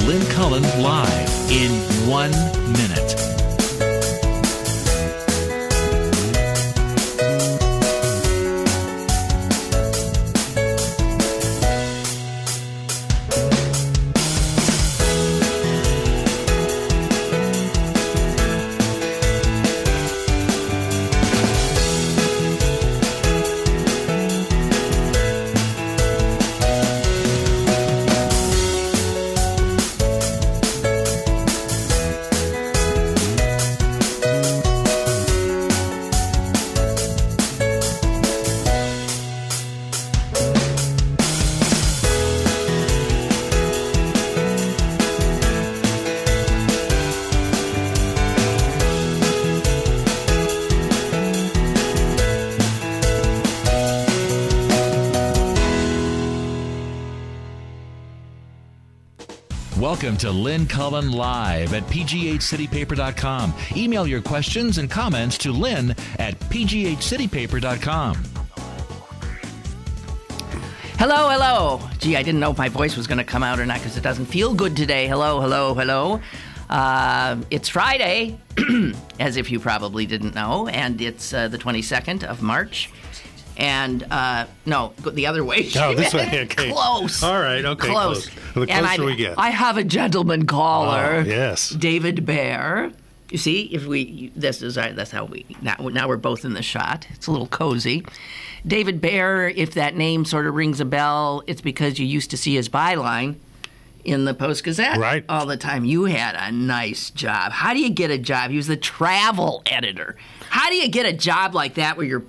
Lynn Cullen live in 1 minute. Welcome to Lynn Cullen Live at pghcitypaper.com. Email your questions and comments to Lynn at pghcitypaper.com. Hello, hello. Gee, I didn't know if my voice was going to come out or not because it doesn't feel good today. Hello, hello, hello. It's Friday, as if you probably didn't know, and it's the 22nd of March. And, no, the other way. Oh, this way, okay. Close. All right, okay, close. The closer we get. I have a gentleman caller. Oh, yes. David Bear. You see, that's how now we're both in the shot. It's a little cozy. David Bear, if that name sort of rings a bell, it's because you used to see his byline in the Post-Gazette right. all the time. You had a nice job. How do you get a job? He was the travel editor. How do you get a job like that where you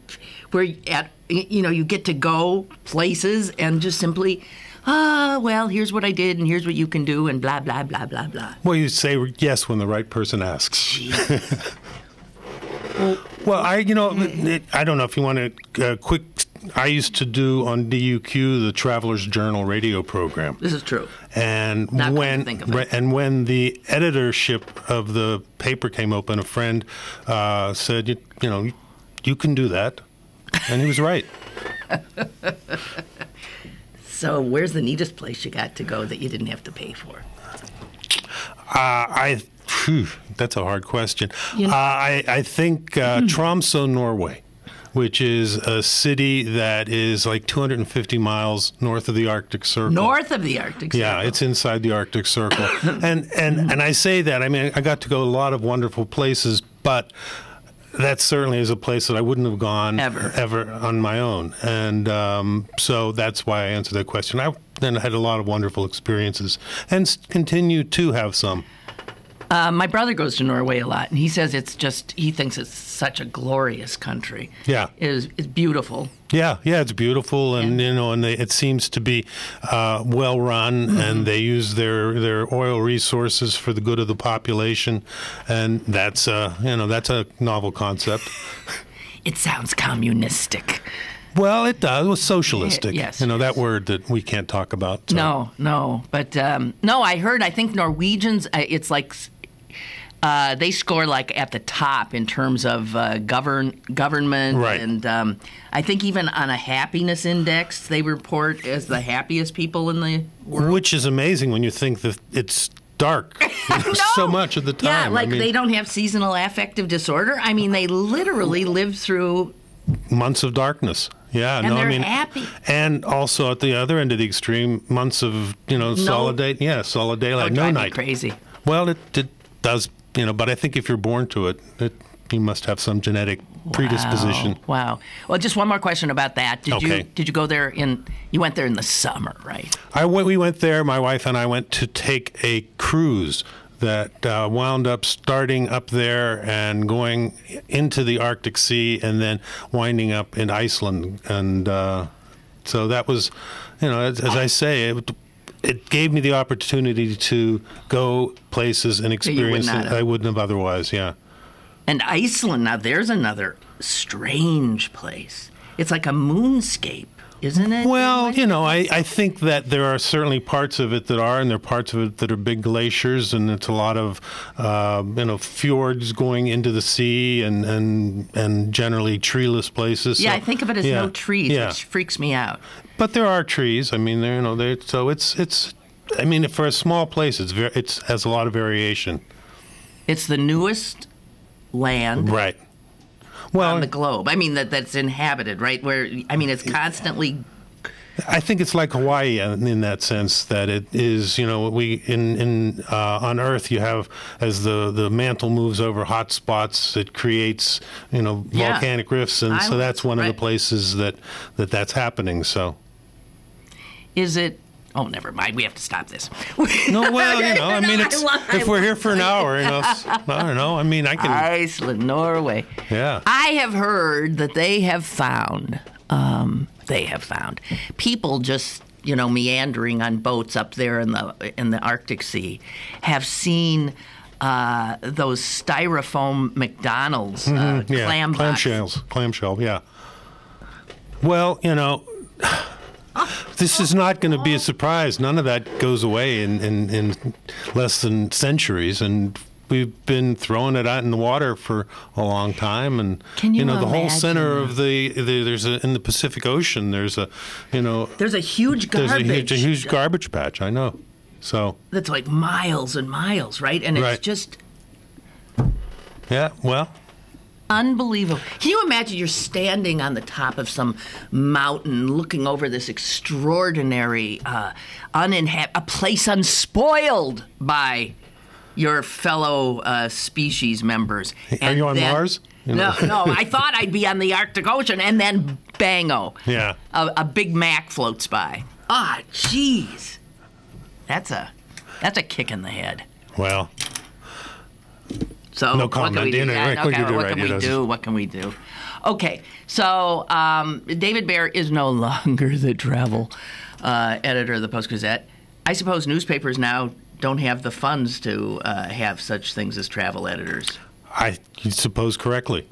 get to go places and just simply, well, here's what I did and here's what you can do and blah, blah, blah, blah, blah. Well, you say yes when the right person asks. Well, I don't know if you want a quick. I used to do on DUQ the Traveler's Journal radio program. This is true. And when the editorship of the paper came open, a friend said, you can do that, and he was right. So, where's the neatest place you got to go that you didn't have to pay for? That's a hard question. I think Tromsø, Norway, which is a city that is like 250 miles north of the Arctic Circle. North of the Arctic Circle? Yeah, it's inside the Arctic Circle. and I say that, I mean, I got to go to a lot of wonderful places, but that certainly is a place that I wouldn't have gone ever on my own. And so that's why I answered that question. I then had a lot of wonderful experiences and continue to have some. My brother goes to Norway a lot, and he says he thinks it's such a glorious country. Yeah. It's beautiful. Yeah, it's beautiful, and it seems to be well run, and they use their oil resources for the good of the population, and that's a novel concept. It sounds communistic. Well, it does. It was socialistic. Yes. That word that we can't talk about. So. No. But, I think Norwegians, it's like they score like at the top in terms of government. Right. And I think even on a happiness index, they report as the happiest people in the world. Which is amazing when you think that it's dark so much of the time. Yeah, they don't have seasonal affective disorder. I mean, they literally live through months of darkness. Yeah, and they're happy. And also at the other end of the extreme, months of solid daylight. Yeah, solid daylight, no night. Crazy. Well, it does, but I think if you're born to it, you must have some genetic predisposition. Wow. Well, just one more question about that. Did you go there you went there in the summer, right? We went there. My wife and I went to take a cruise that wound up starting up there and going into the Arctic Sea and then winding up in Iceland. And so that was, as I say, it gave me the opportunity to go places and experience that I wouldn't have otherwise, yeah. And Iceland, now there's another strange place. It's like a moonscape. Isn't it? Well, I think that there are certainly parts of it that are, and there are parts of it that are big glaciers, and it's a lot of, fjords going into the sea, and generally treeless places. Yeah, so, I think of it as no trees, which freaks me out. But there are trees. I mean, so it's I mean, for a small place, it has a lot of variation. It's the newest land Right. Well, on the globe. I mean, that's inhabited, right? Where, I mean, it's constantly... I think it's like Hawaii in that sense that it is, we on Earth you have, as the mantle moves over hot spots, it creates, volcanic rifts, and Islands, so that's one of the right. places that's happening. So, Is it... Oh, never mind. We have to stop this. no, well, I mean, if we're here for an hour, I don't know. I mean, I can. Iceland, Norway. Yeah. I have heard that they have found people just meandering on boats up there in the Arctic Sea have seen those styrofoam McDonald's clam boxes. Clamshell, yeah. Well, this is not going to be a surprise. None of that goes away in less than centuries, and we've been throwing it out in the water for a long time. And Can you the whole imagine? center of in the Pacific Ocean, there's a huge garbage. a huge garbage patch. I know. So that's like miles and miles, right? And it's Right. just yeah, well. unbelievable. Can you imagine you're standing on the top of some mountain looking over this extraordinary, a place unspoiled by your fellow species members. Are you on Mars? No, I thought I'd be on the Arctic Ocean, and then bango. Yeah. A Big Mac floats by. Ah, jeez. That's a kick in the head. Well, So no what can comment. we do? What can we do? Okay, so David Baer is no longer the travel editor of the Post-Gazette. I suppose newspapers now don't have the funds to have such things as travel editors. I suppose correctly.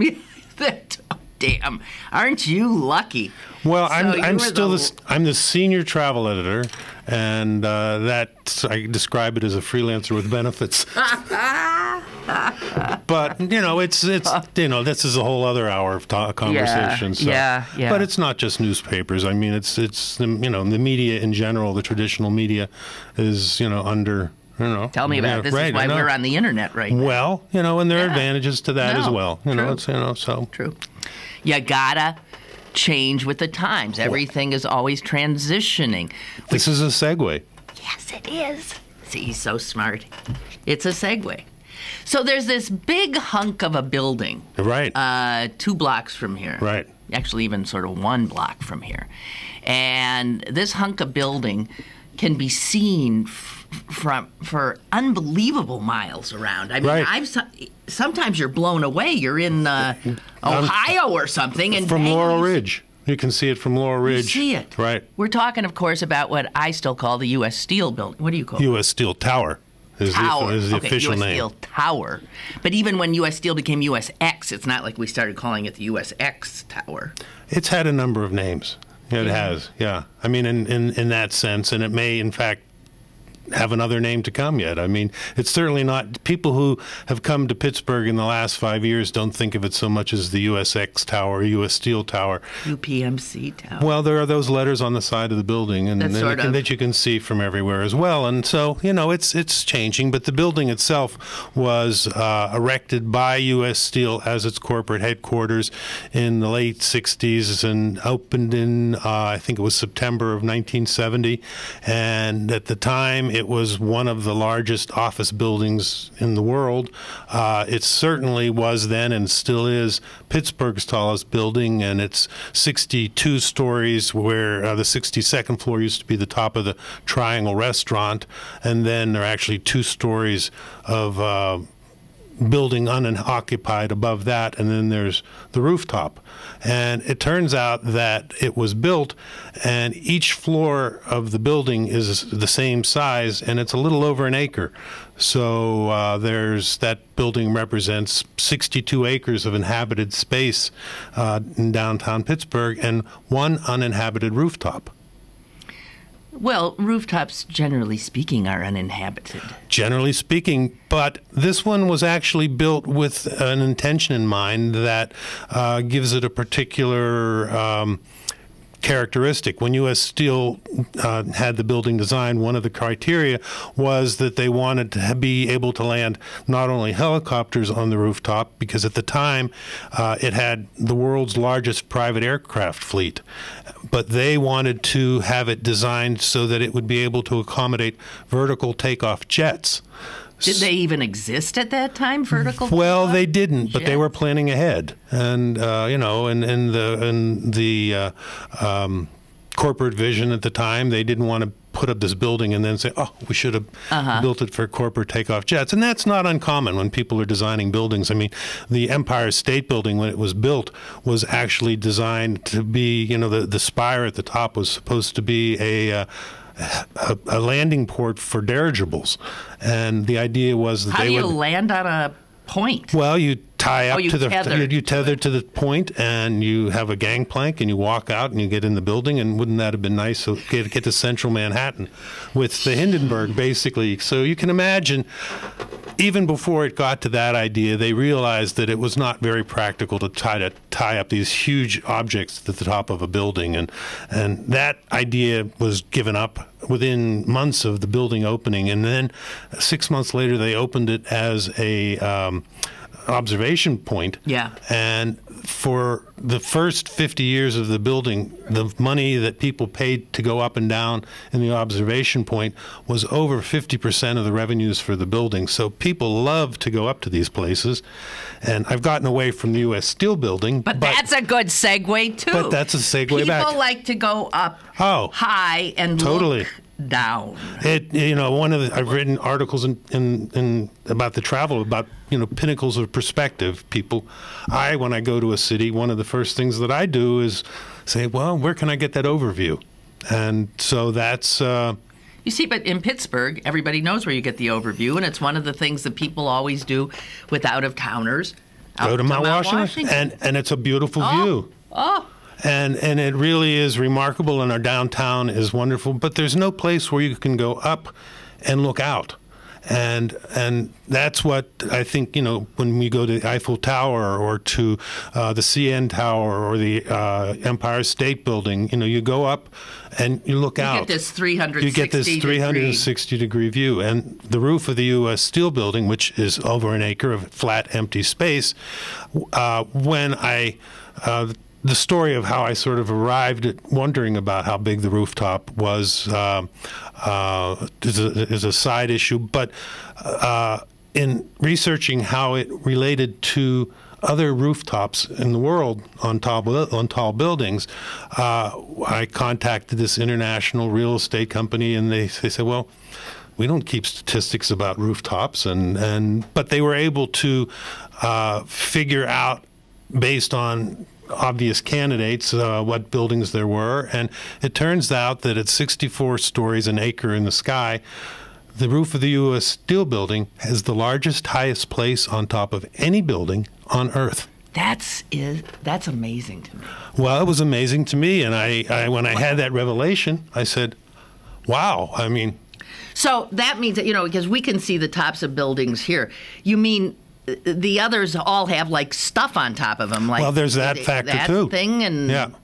Damn, aren't you lucky? Well, So I'm you still were I'm the senior travel editor, and I describe it as a freelancer with benefits. But it's this is a whole other hour of conversation. Yeah. But it's not just newspapers. I mean, it's the media in general. The traditional media is under. Tell me about it. This is why we're on the internet right now. Well, and there are advantages to that as well. True. It's so True. You gotta change with the times. Everything is always transitioning. This is a segue. Yes, it is. See, he's so smart. It's a segue. So there's this big hunk of a building. Right. 2 blocks from here. Right. Actually, even sort of 1 block from here. And this hunk of building can be seen for unbelievable miles around. I mean, Right. sometimes you're blown away. You're in Ohio or something, and From bang, Laurel Ridge. You can see it from Laurel Ridge. You see it. Right. We're talking, of course, about what I still call the U.S. Steel building. What do you call it? U.S. Steel Tower is Tower. the official US name. Steel Tower. But even when U.S. Steel became USX, it's not like we started calling it the USX Tower. It's had a number of names. It has, yeah. I mean, in that sense, and it may, in fact, have another name to come yet. I mean, it's certainly not. People who have come to Pittsburgh in the last 5 years don't think of it so much as the USX Tower, U.S. Steel Tower. UPMC Tower. Well, there are those letters on the side of the building, and that you can see from everywhere as well. And so, it's changing. But the building itself was erected by U.S. Steel as its corporate headquarters in the late 60s and opened in, I think it was September of 1970. And at the time, it was one of the largest office buildings in the world. It certainly was then and still is Pittsburgh's tallest building, and it's 62 stories, where the 62nd floor used to be the top of the Triangle Restaurant, and then there are actually 2 stories of building unoccupied above that, and then there's the rooftop. And it turns out that it was built, and each floor of the building is the same size, and it's a little over an acre. So that building represents 62 acres of inhabited space in downtown Pittsburgh, and 1 uninhabited rooftop. Well, rooftops, generally speaking, are uninhabited. Generally speaking, but this one was actually built with an intention in mind that gives it a particular characteristic. When U.S. Steel had the building design, one of the criteria was that they wanted to be able to land not only helicopters on the rooftop, because at the time it had the world's largest private aircraft fleet, but they wanted to have it designed so that it would be able to accommodate vertical takeoff jets. Did they even exist at that time, vertical? Well, takeoff? they didn't, but they Jets? were planning ahead, and in the corporate vision at the time, they didn't want to put up this building and then say, "Oh, we should have built it for corporate takeoff jets." And that's not uncommon when people are designing buildings. I mean, the Empire State Building, when it was built, was actually designed to be, the spire at the top was supposed to be a landing port for dirigibles, and the idea was that How do you land on a point? Well, you tie up you to the tether you tether to the point, and you have a gangplank, and you walk out, and you get in the building. And wouldn't that have been nice? So get to central Manhattan with the Hindenburg, basically. So you can imagine, even before it got to that idea, they realized that it was not very practical to tie up these huge objects at the top of a building, and that idea was given up within months of the building opening. And then 6 months later, they opened it as a observation point. Yeah. And for the first 50 years of the building, the money that people paid to go up and down in the observation point was over 50% of the revenues for the building. So people love to go up to these places. And I've gotten away from the U.S. Steel Building. But that's a good segue, too. But that's a segue back. People like to go up high and totally. Look down. I've written articles in about the travel, about pinnacles of perspective. When I go to a city, one of the first things that I do is say, well, where can I get that overview? And so that's You see, but in Pittsburgh, everybody knows where you get the overview, and it's one of the things that people always do with out-of-towners. Go to Mount Washington. And it's a beautiful view. Oh. And it really is remarkable, and our downtown is wonderful. But there's no place where you can go up and look out. And that's what I think, when we go to the Eiffel Tower or to the CN Tower or the Empire State Building, you go up and you look out. You get this 360 You get this 360-degree view. And the roof of the U.S. Steel Building, which is over an acre of flat, empty space, the story of how I sort of arrived at wondering about how big the rooftop was is a side issue. But in researching how it related to other rooftops in the world on tall buildings, I contacted this international real estate company, and they said, well, we don't keep statistics about rooftops, but they were able to figure out, based on obvious candidates, what buildings there were. And it turns out that at 64 stories, an acre in the sky, the roof of the U.S. Steel Building has the largest, highest place on top of any building on Earth. That's amazing to me. Well, it was amazing to me, and I when I had that revelation, I said, wow, I mean... So that means that, because we can see the tops of buildings here. You mean the others all have like stuff on top of them, like there's that factor too.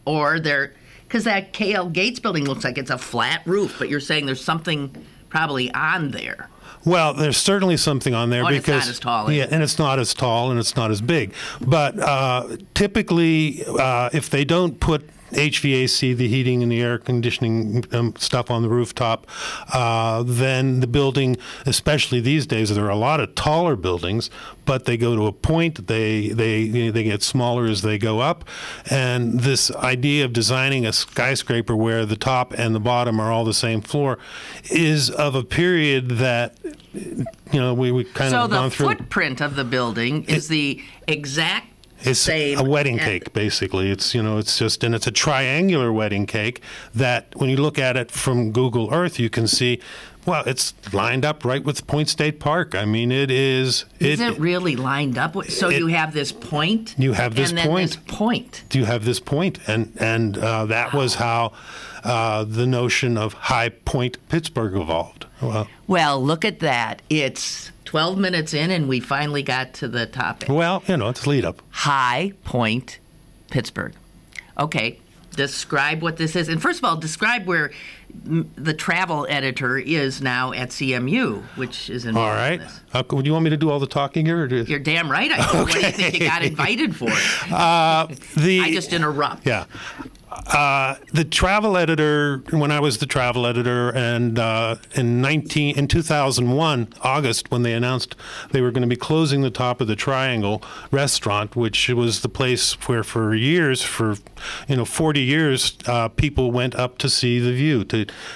Or they're, because that KL Gates building looks like it's a flat roof, but you're saying there's something probably on there. Well, there's certainly something on there because it's not as tall. And it's not as tall and it's not as big. But typically, if they don't put HVAC, the heating and the air conditioning stuff on the rooftop, then the building, especially these days, there are a lot of taller buildings, but they go to a point, they get smaller as they go up. And this idea of designing a skyscraper where the top and the bottom are all the same floor is of a period that we kind of gone through. So the footprint of the building is the exact It's same a wedding cake, basically. It's a triangular wedding cake that when you look at it from Google Earth, you can see, well, it's lined up right with Point State Park. I mean, it is. Is it really lined up? So you have this point? You have this and point. Then this point. You have this point. And that was how the notion of High Point Pittsburgh evolved. Well, look at that. It's 12 minutes in, and we finally got to the topic. Well, it's lead up. High Point, Pittsburgh. Okay, describe what this is? And first of all, describe where the travel editor is now at CMU, which is involved All right. in this. Do you want me to do all the talking here? Or You're damn right I do. What do you think you got invited for? I just interrupt. Yeah. The travel editor, when I was the travel editor, and in 2001, August, when they announced they were going to be closing the Top of the Triangle restaurant, which was the place where for years, for 40 years, people went up to see the view.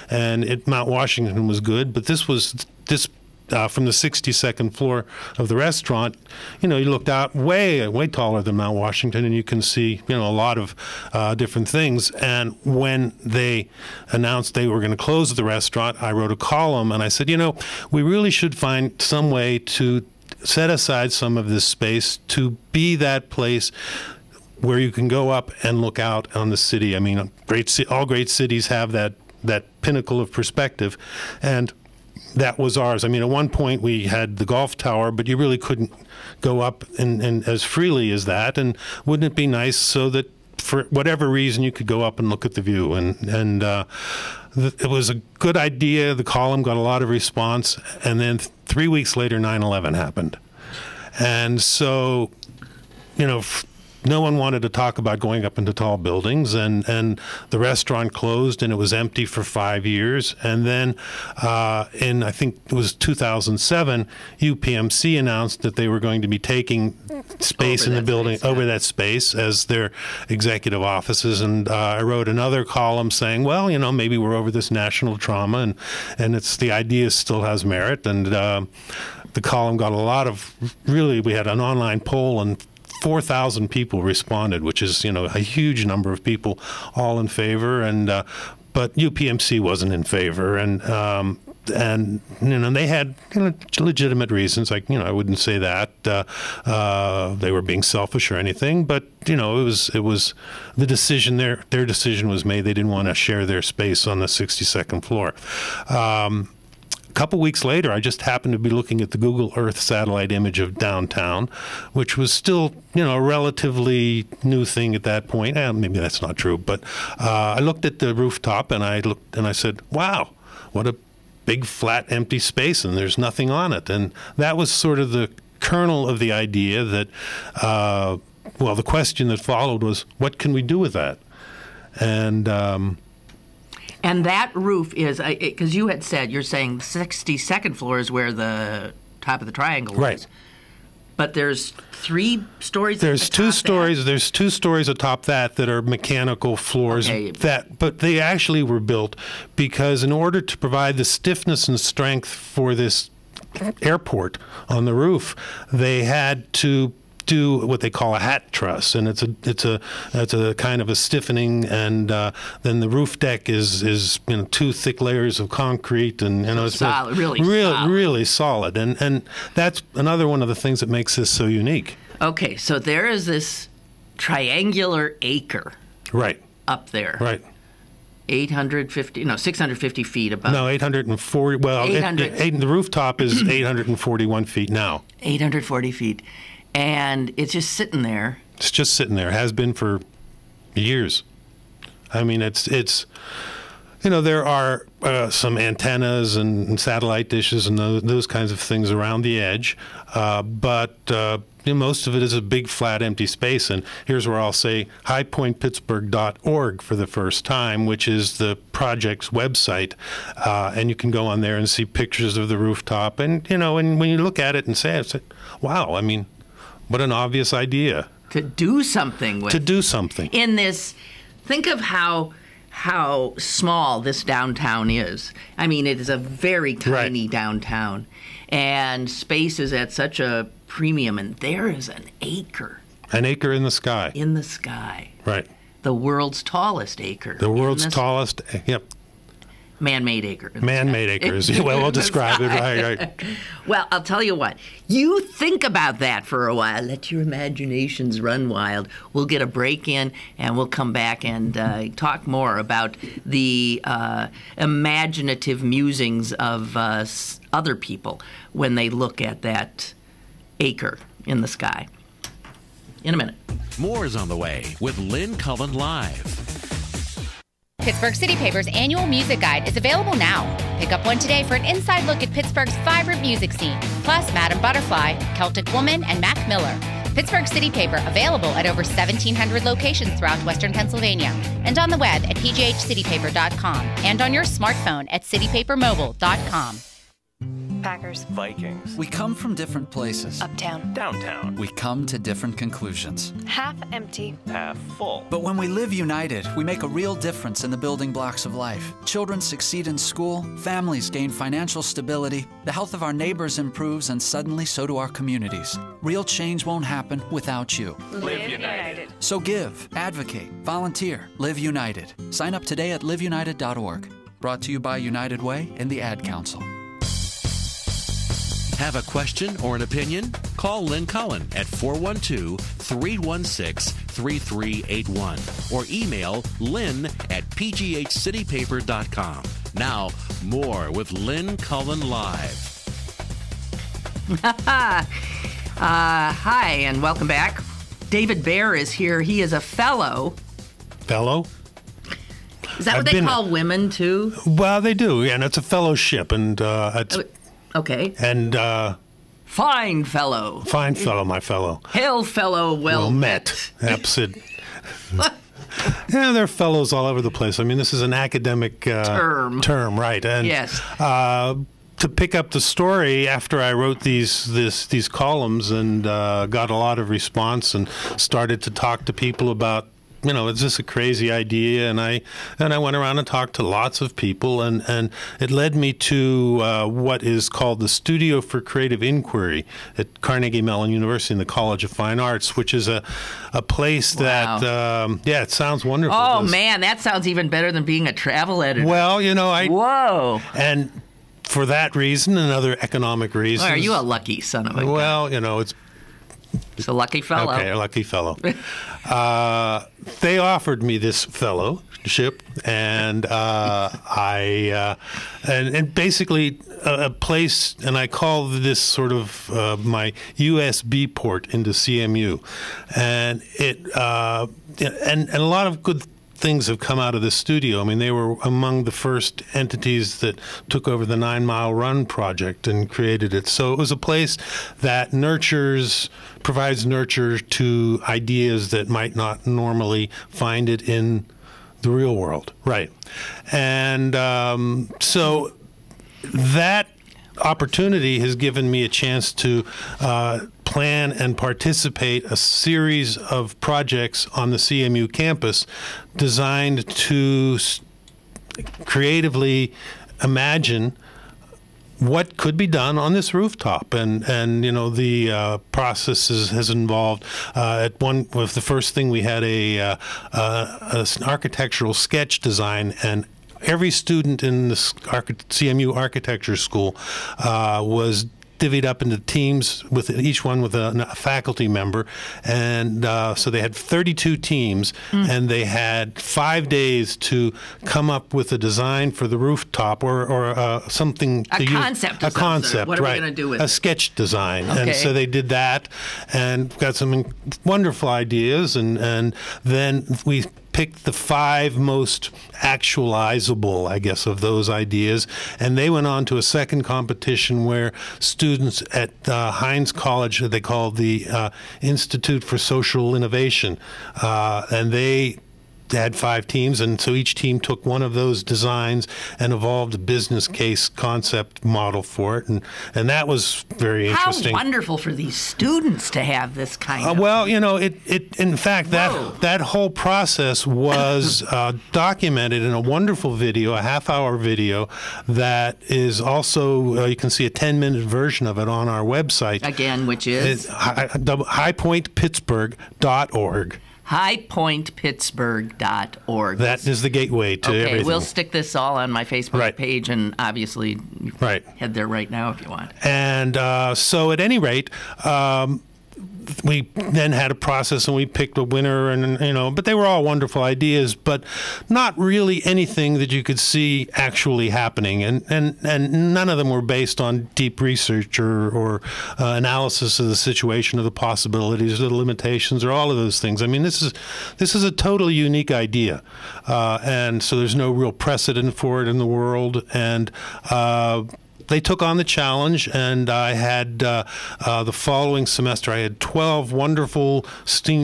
And Mount Washington was good, but this from the 62nd floor of the restaurant, you looked out way taller than Mount Washington, and you can see, a lot of different things. And when they announced they were going to close the restaurant, I wrote a column, and I said, we really should find some way to set aside some of this space to be that place where you can go up and look out on the city. I mean, all great cities have that pinnacle of perspective, and that was ours. I mean, at one point we had the golf tower, but you really couldn't go up and as freely as that. And wouldn't it be nice so that for whatever reason you could go up and look at the view? And it was a good idea. The column got a lot of response. And then 3 weeks later, 9/11 happened. And so, no one wanted to talk about going up into tall buildings, and the restaurant closed, and it was empty for 5 years. And then in, I think it was 2007, UPMC announced that they were going to be taking space in the building, over that space as their executive offices. And I wrote another column saying, well, maybe we're over this national trauma, and the idea still has merit. And the column got a lot of, we had an online poll, and 4,000 people responded, which is, a huge number of people all in favor. And but UPMC wasn't in favor, and they had legitimate reasons. Like, I wouldn't say that they were being selfish or anything, but it was the decision. Their decision was made. They didn't want to share their space on the 62nd floor. A couple weeks later, I just happened to be looking at the Google Earth satellite image of downtown, which was still, a relatively new thing at that point. Maybe that's not true, but I looked at the rooftop and I said, wow, what a big, flat, empty space, and there's nothing on it. And that was sort of the kernel of the idea that, the question that followed was, what can we do with that? And that roof is, because you had said, you're saying the 62nd floor is where the Top of the Triangle was. Right. But there's 3 stories. There's 2 stories. There's 2 stories atop that are mechanical floors. Okay. But they actually were built because in order to provide the stiffness and strength for this airport on the roof, they had to do what they call a hat truss, and it's a kind of a stiffening, and then the roof deck is 2 thick layers of concrete, and it's solid, really solid, and that's another one of the things that makes this so unique. Okay, so there is this triangular acre, right, up there, right. 650 feet above. No, 840. Well, 800. The rooftop is 841 feet now. 840 feet. And it's just sitting there. It's just sitting there. It has been for years. I mean, it's there are some antennas and satellite dishes and those kinds of things around the edge, but most of it is a big, flat, empty space. And here's where I'll say highpointpittsburgh.org for the first time, which is the project's website, and you can go on there and see pictures of the rooftop. And and when you look at it and say, wow, I mean, what an obvious idea. To do something with. To do something. In this, think of how small this downtown is. I mean, it is a very tiny downtown. And space is at such a premium. And there is an acre. An acre in the sky. In the sky. Right. The world's tallest acre. The world's tallest, yep. Man-made acre. Man-made acres. Well, we'll describe it. Right. Well, I'll tell you what. You think about that for a while. Let your imaginations run wild. We'll get a break in, and we'll come back and talk more about the imaginative musings of other people when they look at that acre in the sky. In a minute. More is on the way with Lynn Cullen Live. Pittsburgh City Paper's annual music guide is available now. Pick up one today for an inside look at Pittsburgh's vibrant music scene, plus Madam Butterfly, Celtic Woman, and Mac Miller. Pittsburgh City Paper available at over 1,700 locations throughout Western Pennsylvania, and on the web at pghcitypaper.com, and on your smartphone at citypapermobile.com. Packers. Vikings. We come from different places. Uptown. Downtown. We come to different conclusions. Half empty. Half full. But when we live united, we make a real difference in the building blocks of life. Children succeed in school, families gain financial stability, the health of our neighbors improves, and suddenly so do our communities. Real change won't happen without you. Live United. So give, advocate, volunteer, Live United. Sign up today at liveunited.org. Brought to you by United Way and the Ad Council. Have a question or an opinion? Call Lynn Cullen at 412-316-3381 or email lynn at pghcitypaper.com. Now, more with Lynn Cullen Live. Hi, and welcome back. David Baer is here. He is a fellow. Fellow? Is that what they call women, too? Well, they do, and it's a fellowship, and it's... Okay. And, fine fellow. Fine fellow, my fellow. Hail fellow, well met. Absolutely. Yeah, there are fellows all over the place. I mean, this is an academic term, right? And, yes. To pick up the story, after I wrote these columns and got a lot of response and started to talk to people about, is this a crazy idea? And I went around and talked to lots of people, and it led me to what is called the Studio for Creative Inquiry at Carnegie Mellon University in the College of Fine Arts, which is a place that, it sounds wonderful. Oh, man, that sounds even better than being a travel editor. Well, Whoa. And for that reason and other economic reasons. Well, are you a lucky son of a gun? Well, It's a lucky fellow. Okay, a lucky fellow. They offered me this fellowship, and and basically a place, and I call this sort of my USB port into CMU, and and a lot of good things have come out of this studio. I mean, they were among the first entities that took over the 9 Mile Run project and created it. So it was a place that provides nurture to ideas that might not normally find it in the real world. Right. And so that opportunity has given me a chance to plan and participate a series of projects on the CMU campus designed to creatively imagine what could be done on this rooftop, and the process has involved at one with the first thing we had an architectural sketch design, and every student in the CMU architecture school was divvied up into teams, with each one with a faculty member, and so they had 32 teams, and they had 5 days to come up with a design for the rooftop or something. A concept. What are we going to do with it? A sketch design. Okay. And so they did that and got some wonderful ideas, and then we picked the 5 most actualizable, I guess, of those ideas, and they went on to a second competition where students at Heinz College, they call the Institute for Social Innovation, and they had 5 teams, and so each team took one of those designs and evolved a business case concept model for it, and that was very interesting. How wonderful for these students to have this kind of... Well, it in fact, that whole process was documented in a wonderful video, a half-hour video, that is also, you can see a 10-minute version of it on our website. Again, which is? highpointpittsburgh.org. highpointpittsburgh.org. That is the gateway to everything. Okay, we'll stick this all on my Facebook page, and obviously head there right now if you want. And so at any rate, we then had a process and we picked a winner, and but they were all wonderful ideas, but not really anything that you could see actually happening, and none of them were based on deep research or analysis of the situation, of the possibilities, of the limitations, or all of those things. I mean, this is a totally unique idea, and so there's no real precedent for it in the world, and they took on the challenge, and I had the following semester, I had 12 wonderful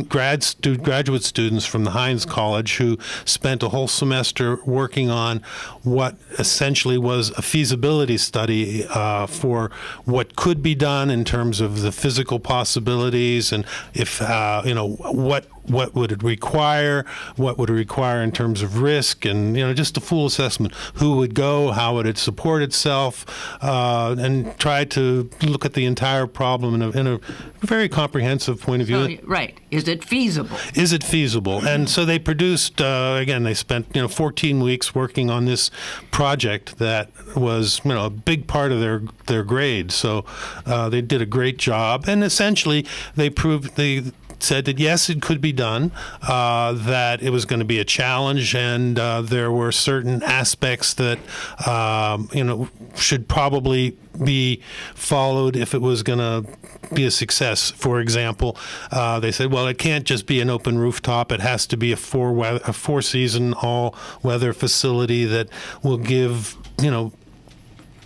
graduate students from the Heinz College who spent a whole semester working on what essentially was a feasibility study for what could be done in terms of the physical possibilities, and if what would it require, what would it require in terms of risk, and just a full assessment. Who would go, how would it support itself, and try to look at the entire problem in a very comprehensive point of view. Right. Is it feasible? Is it feasible? And so they produced, again, they spent 14 weeks working on this project that was a big part of their grade. So they did a great job, and essentially they said that yes, it could be done, that it was going to be a challenge, and there were certain aspects that should probably be followed if it was going to be a success. For example, they said, well, it can't just be an open rooftop. It has to be a four-season all-weather facility that will give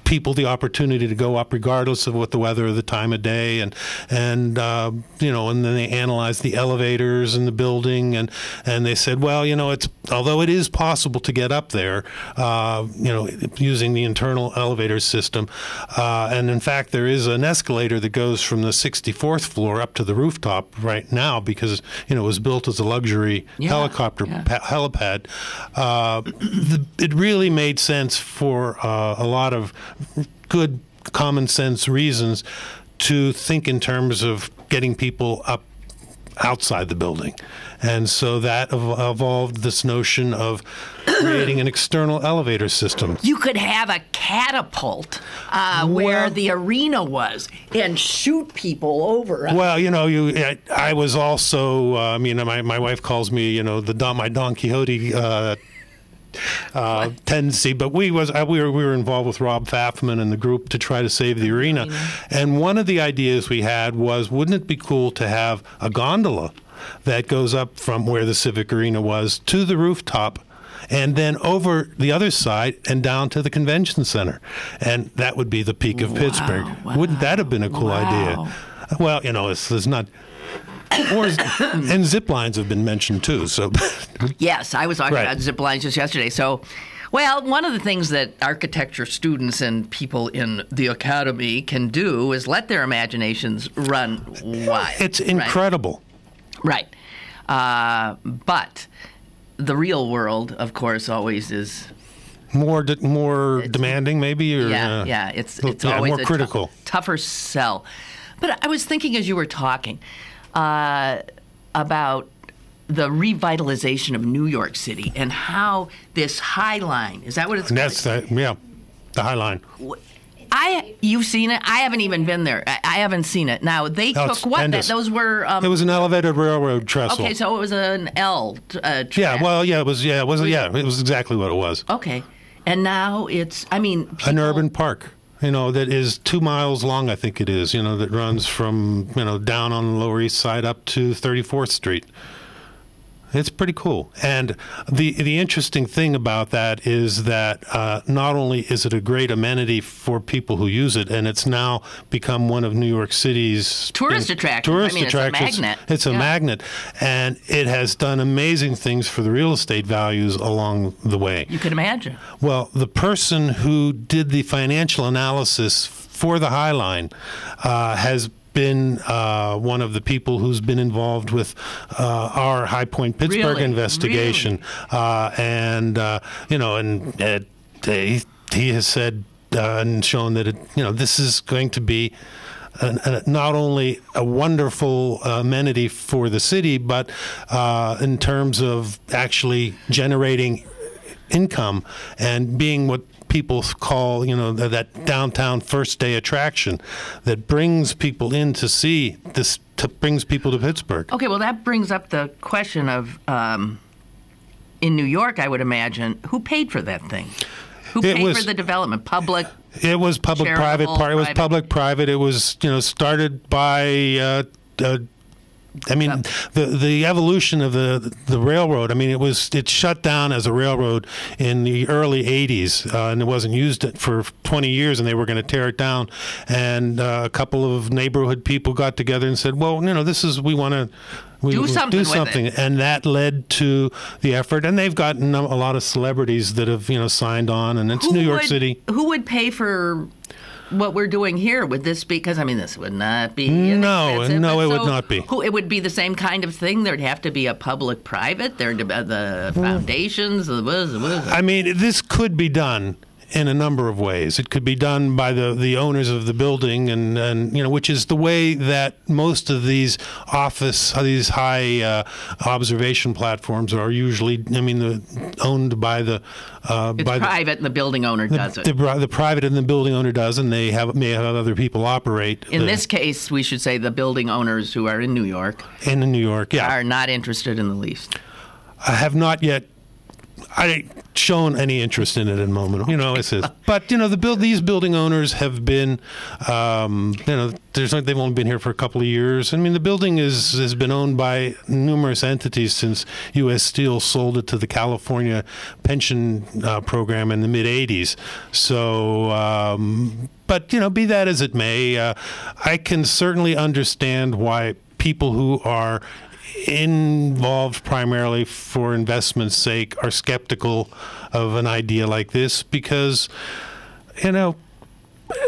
people the opportunity to go up regardless of what the weather or the time of day, and then they analyzed the elevators in the building, and they said, well, although it is possible to get up there, using the internal elevator system, and in fact there is an escalator that goes from the 64th floor up to the rooftop right now because it was built as a luxury helicopter helipad. It really made sense for a lot of good common sense reasons to think in terms of getting people up outside the building. And so that evolved this notion of creating an external elevator system. You could have a catapult where the arena was and shoot people over. Well, I was also, my wife calls me, my Don Quixote tendency, but we were involved with Rob Pfaffman and the group to try to save the arena. And one of the ideas we had was, wouldn't it be cool to have a gondola that goes up from where the Civic Arena was to the rooftop, and then over the other side and down to the convention center, and that would be the peak of Pittsburgh. Wouldn't that have been a cool idea? Well, it's not. And zip lines have been mentioned too. So yes, I was talking about zip lines just yesterday. So, well, one of the things that architecture students and people in the academy can do is let their imaginations run wild. It's incredible. Right. But the real world, of course, always is more demanding, maybe, or it's always more critical, tougher sell. But I was thinking as you were talking about the revitalization of New York City and how this High Line, is that what it's called? That's the High Line. You've seen it? I haven't even been there. I haven't seen it. Now, they took what? Those were... it was an elevated railroad trestle. Okay, so it was an L track. It was exactly what it was. Okay. And now it's, an urban park. That is 2 miles long, I think it is, that runs from, down on the Lower East Side up to 34th Street. It's pretty cool. And the interesting thing about that is that not only is it a great amenity for people who use it, and it's now become one of New York City's tourist attractions. It's a magnet. It's a magnet. And it has done amazing things for the real estate values along the way. You can imagine. Well, the person who did the financial analysis for the High Line has been one of the people who's been involved with our High Point Pittsburgh investigation, and he has said and shown that this is going to be not only a wonderful amenity for the city, but in terms of actually generating income and being what people call, that downtown first day attraction that brings people in to see this, brings people to Pittsburgh. Okay, well, that brings up the question of, in New York, I would imagine, who paid for that thing? Who paid for the development? Public? It was public-private. It was public-private. It was, started by... the evolution of the railroad. I mean, it shut down as a railroad in the early 80s, and it wasn't used for 20 years, and they were going to tear it down. And a couple of neighborhood people got together and said, well, we want to do something. And that led to the effort. And they've gotten a lot of celebrities that have, signed on, and it's New York City. Who would pay for what we're doing here? Would this be, because this would not be No, it would not be. It would be the same kind of thing. There'd have to be a public-private. There'd be the foundations. I mean, this could be done in a number of ways. It could be done by the owners of the building, and which is the way that most of these these high observation platforms are usually. Owned by the. It's private, and the building owner does it. The private and the building owner does, and they may have other people operate. In this case, we should say the building owners who are in New York. Are not interested in the lease. I have not yet. Shown any interest in it at the moment, But these building owners have been, they've only been here for a couple of years. I mean, the building has been owned by numerous entities since U.S. Steel sold it to the California pension program in the mid '80s. So, but be that as it may, I can certainly understand why people who are involved primarily for investment's sake are skeptical of an idea like this, because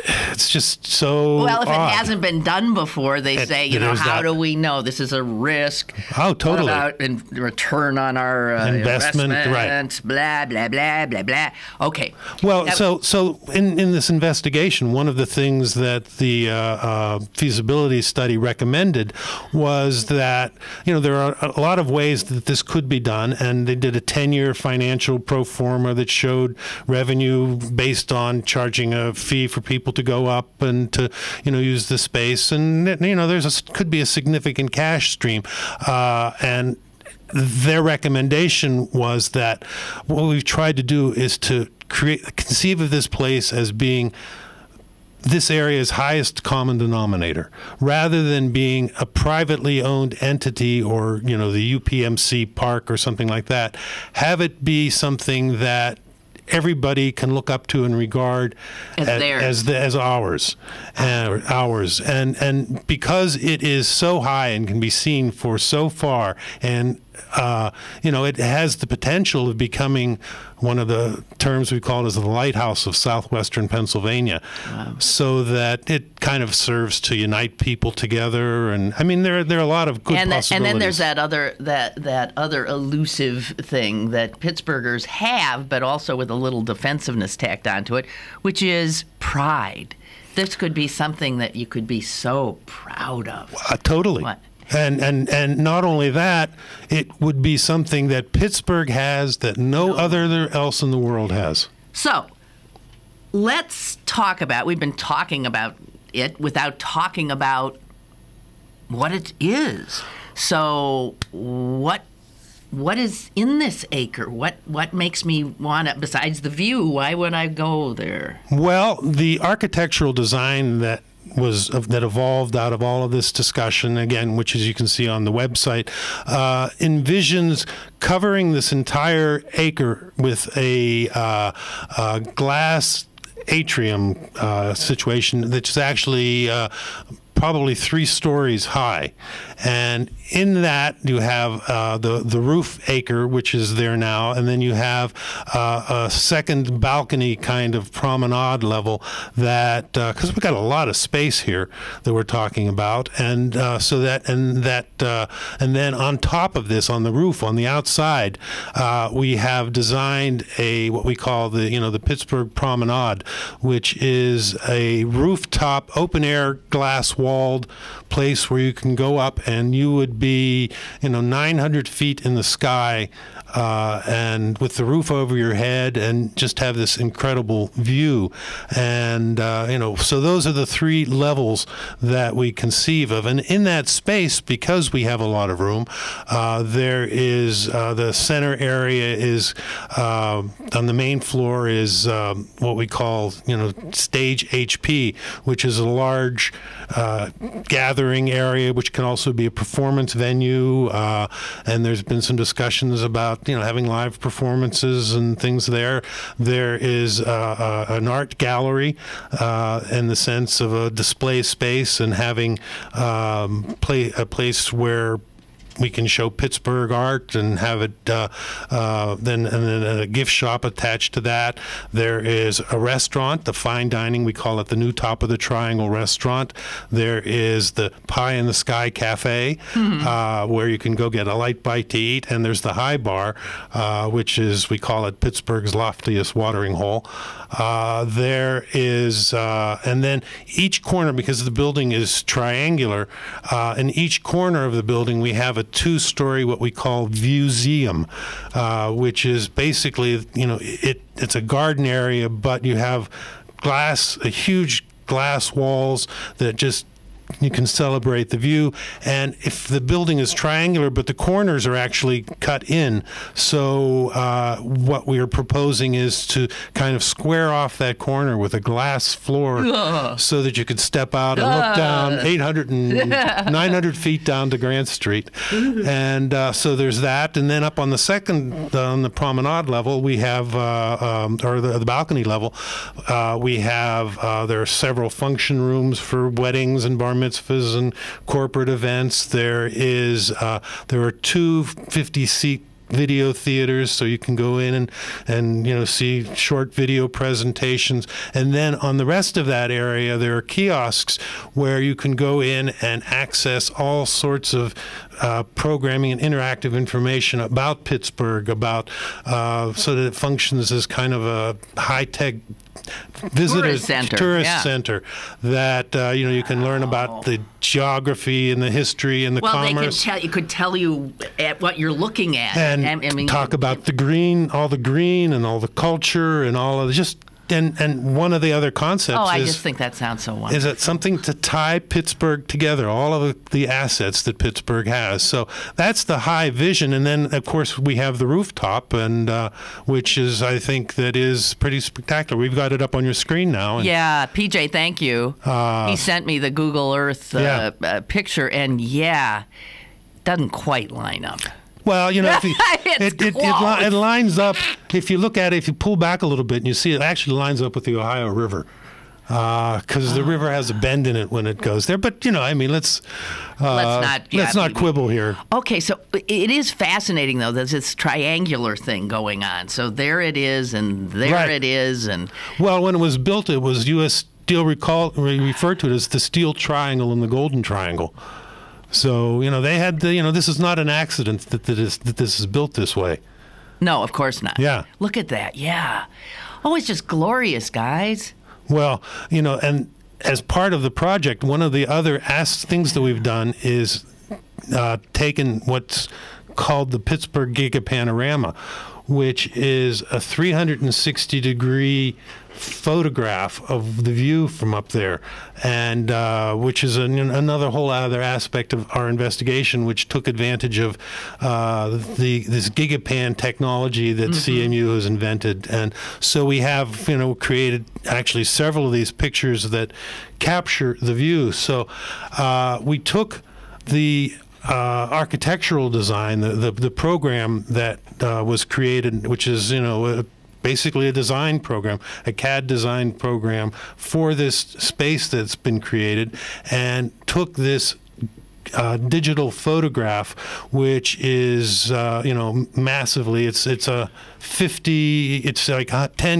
it's just so well, if odd. It hasn't been done before, they say, how do we know this is a risk? Oh, totally. What about return on our investment, right? Blah blah blah blah blah. Okay. Well, so in this investigation, one of the things that the feasibility study recommended was that there are a lot of ways that this could be done, and they did a 10-year financial pro forma that showed revenue based on charging a fee for people to go up and to use the space, and could be a significant cash stream, and their recommendation was that what we've tried to do is to conceive of this place as being this area's highest common denominator, rather than being a privately owned entity or the UPMC park or something like that. Have it be something that everybody can look up to and regard as ours, and because it is so high and can be seen for so far, and it has the potential of becoming one of the terms we call as the lighthouse of southwestern Pennsylvania. Wow. So that it kind of serves to unite people together, and there are a lot of good possibilities. And then there's that other elusive thing that Pittsburghers have, but also with a little defensiveness tacked onto it, which is pride. This could be something that you could be so proud of. Totally. What? And not only that, it would be something that Pittsburgh has that no other else in the world has. So, let's talk about, we've been talking about it without talking about what it is. So, what is in this acre? What makes me want to, besides the view, why would I go there? Well, the architectural design that evolved out of all of this discussion, again, which, as you can see on the website, envisions covering this entire acre with a glass atrium situation that's actually probably 3 stories high. And in that, you have the roof acre, which is there now, and then you have a second balcony kind of promenade level that, because we've got a lot of space here that we're talking about, and and then on top of this, on the roof, on the outside, we have designed what we call the Pittsburgh Promenade, which is a rooftop open air glass wall walled place where you can go up and you would be, 900 feet in the sky, and with the roof over your head, and just have this incredible view. And, so those are the 3 levels that we conceive of. And in that space, because we have a lot of room, there is the center area is on the main floor is what we call, stage HP, which is a large gathering area, which can also be a performance venue. And there's been some discussions about having live performances and things there. There is an art gallery in the sense of a display space, and having a place where we can show Pittsburgh art and have it then a gift shop attached to that. There is a restaurant, the fine dining, we call it the new Top of the Triangle restaurant. There is the Pie in the Sky Cafe, where you can go get a light bite to eat, and there's the High Bar, which is, we call it Pittsburgh's loftiest watering hole. There is, and then each corner, because the building is triangular, in each corner of the building we have a 2-story, what we call Viewseum, which is basically, it's a garden area, but you have huge glass walls that just, you can celebrate the view. And if the building is triangular, but the corners are actually cut in, so what we are proposing is to kind of square off that corner with a glass floor, so that you could step out and look down 900 feet down to Grant Street. And so there's that. And then up on the second, on the promenade level, we have, or the balcony level, we have, there are several function rooms for weddings and bar mitzvahs and corporate events. There are 2 50-seat video theaters, so you can go in and see short video presentations. And then on the rest of that area, there are kiosks where you can go in and access all sorts of programming and interactive information about Pittsburgh, so that it functions as kind of a high-tech tourist center that you can learn about the geography and the history and the commerce. They could tell you at what you're looking at, and talk about the green and all the culture and all of just. And one of the other concepts I just think that sounds so wonderful. Is it something to tie Pittsburgh together, all of the assets that Pittsburgh has. So that's the high vision. And then, of course, we have the rooftop, and which is, I think, that is pretty spectacular. We've got it up on your screen now. Yeah, PJ, thank you. He sent me the Google Earth picture, and doesn't quite line up. Well, it lines up. If you look at it, if you pull back a little bit and you see it actually lines up with the Ohio River, because the river has a bend in it when it goes there. But let's not quibble here. Okay, so it is fascinating though. There's this triangular thing going on. So there it is, and there it is, and when it was built, it was U.S. Steel. We referred to it as the Steel Triangle and the Golden Triangle. So, they had this is not an accident that this is built this way. No, of course not. Yeah. Look at that. Yeah. Oh, it's just glorious, guys. Well, and as part of the project, one of the other things that we've done is taken what's called the Pittsburgh Gigapanorama, which is a 360-degree photograph of the view from up there, and which is another whole other aspect of our investigation, which took advantage of this Gigapan technology that CMU has invented. And so we have created actually several of these pictures that capture the view. So we took the architectural design, the program that was created, which is basically a design program, a CAD design program for this space that's been created, and took this digital photograph, which is massively. It's like 10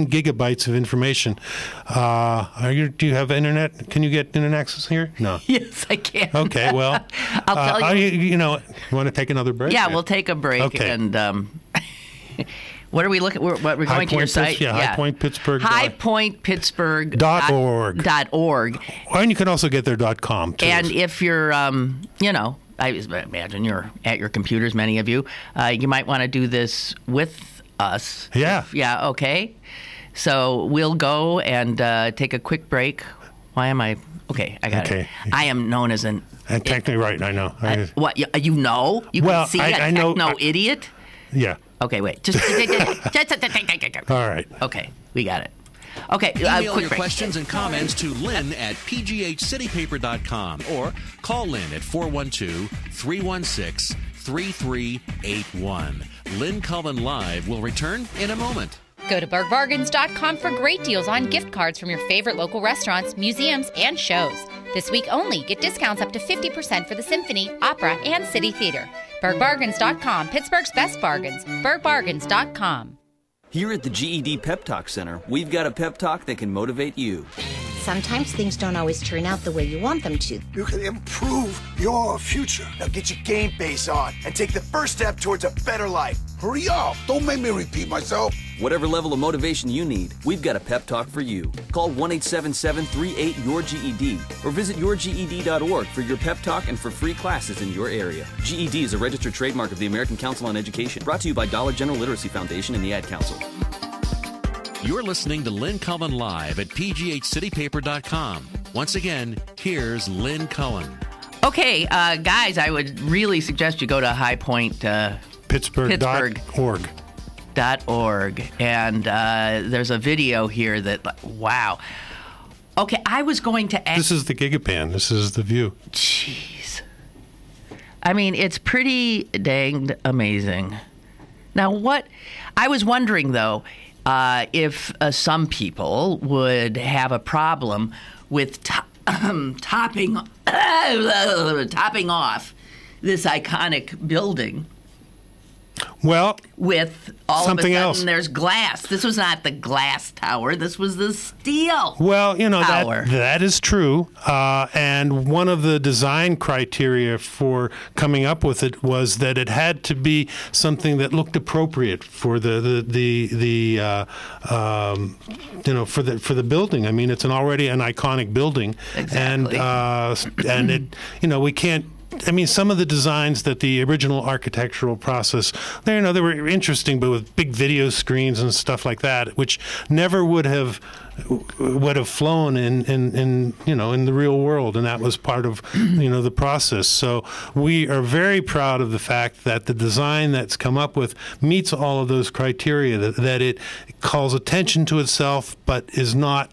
gigabytes of information. Do you have internet? Can you get internet access here? No. Yes, I can. Okay, well, I'll tell you. You want to take another break? Yeah, we'll take a break. Okay. And What are we looking? We're going to your site. Highpointpittsburgh. Highpointpittsburgh.org. And you can also get their .com too. And if you're, I imagine you're at your computers, many of you, you might want to do this with us. Yeah. Yeah. Okay. So we'll go and take a quick break. Why am I? Okay, I got it. I am known as an. And technically right, I know. What you know? You can see a techno idiot. Yeah. Okay, wait. Just all right. Okay, we got it. Okay, email quick your break. questions and comments to Lynn at pghcitypaper.com or call Lynn at 412-316-3381. Lynn Cullen Live will return in a moment. Go to bergbargains.com for great deals on gift cards from your favorite local restaurants, museums, and shows. This week only, get discounts up to 50% for the Symphony, Opera, and City Theater. bergbargains.com, Pittsburgh's best bargains. bergbargains.com. Here at the GED Pep Talk Center, we've got a pep talk that can motivate you. Sometimes things don't always turn out the way you want them to. You can improve your future. Now get your game face on and take the first step towards a better life. Hurry up! Don't make me repeat myself. Whatever level of motivation you need, we've got a pep talk for you. Call 1-877-38-YOUR-GED or visit yourged.org for your pep talk and for free classes in your area. GED is a registered trademark of the American Council on Education. Brought to you by Dollar General Literacy Foundation and the Ad Council. You're listening to Lynn Cullen Live at pghcitypaper.com. Once again, here's Lynn Cullen. Okay, guys, I would really suggest you go to Pittsburgh.org. .org. And there's a video here that, wow. Okay, I was going to ask... This is the Gigapan. This is the view. Jeez. I mean, it's pretty danged amazing. Now, what... I was wondering, though, if some people would have a problem with topping off this iconic building. Well, with all something of a sudden else. There's glass. This was not the glass tower. This was the steel well, tower. that is true. And one of the design criteria for coming up with it was that it had to be something that looked appropriate for the for the building. I mean, it's already an iconic building, exactly. And it we can't. I mean, some of the designs that the original architectural process, they were interesting, but with big video screens and stuff like that, which never would have flown in the real world, and that was part of the process. So we are very proud of the fact that the design that's come up with meets all of those criteria. That it calls attention to itself, but is not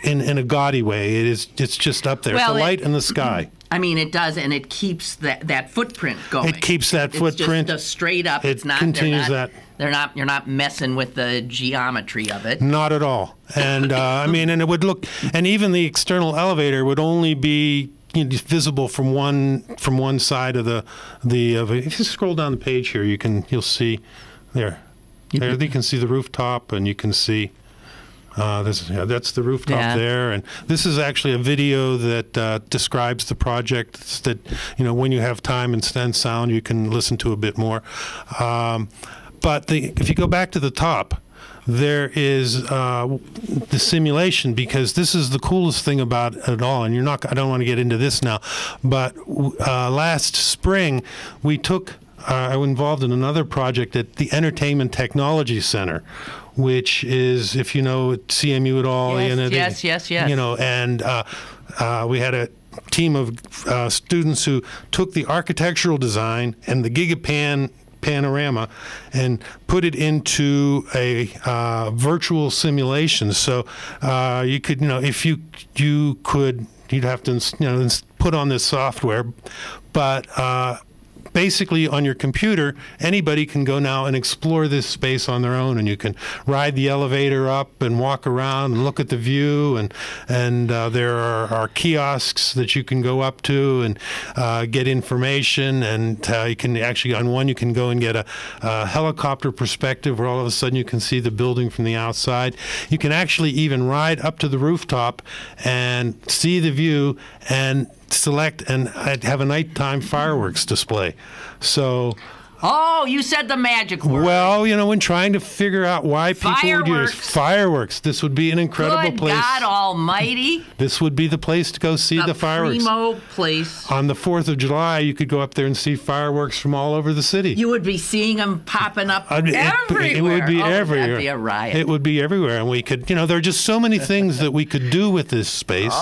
in a gaudy way. It's just up there. Well, it's the light in the sky. I mean, it does, and it keeps that footprint going. It keeps that footprint. It's just straight up. It it's not, continues that. You're not messing with the geometry of it. Not at all. And I mean, and it would look, and even the external elevator would only be visible from one side of the. If you scroll down the page here, you'll see there. There you can see the rooftop, and you can see. That's the rooftop there, and this is actually a video that describes the project. That when you have time and sound, you can listen to a bit more. But if you go back to the top, there is the simulation, because this is the coolest thing about it all. And I don't want to get into this now, but last spring we took. I was involved in another project at the Entertainment Technology Center, which is, if you know CMU at all. Yes. And we had a team of students who took the architectural design and the Gigapan panorama and put it into a virtual simulation. So you could, if you could, you'd have to, put on this software, but basically on your computer, anybody can go now and explore this space on their own, and you can ride the elevator up and walk around and look at the view, and there are kiosks that you can go up to and get information, and you can actually, on one, you can go and get a helicopter perspective where all of a sudden you can see the building from the outside. You can actually even ride up to the rooftop and see the view and select and have a nighttime fireworks display. So Oh, you said the magic word. Well, when trying to figure out why people would use fireworks, this would be an incredible place. Good God Almighty! This would be the place to go see the fireworks. Primo place. On the 4th of July, you could go up there and see fireworks from all over the city. You would be seeing them popping up everywhere. It would be everywhere. That'd be a riot. It would be everywhere, and we could, there are just so many things that we could do with this space.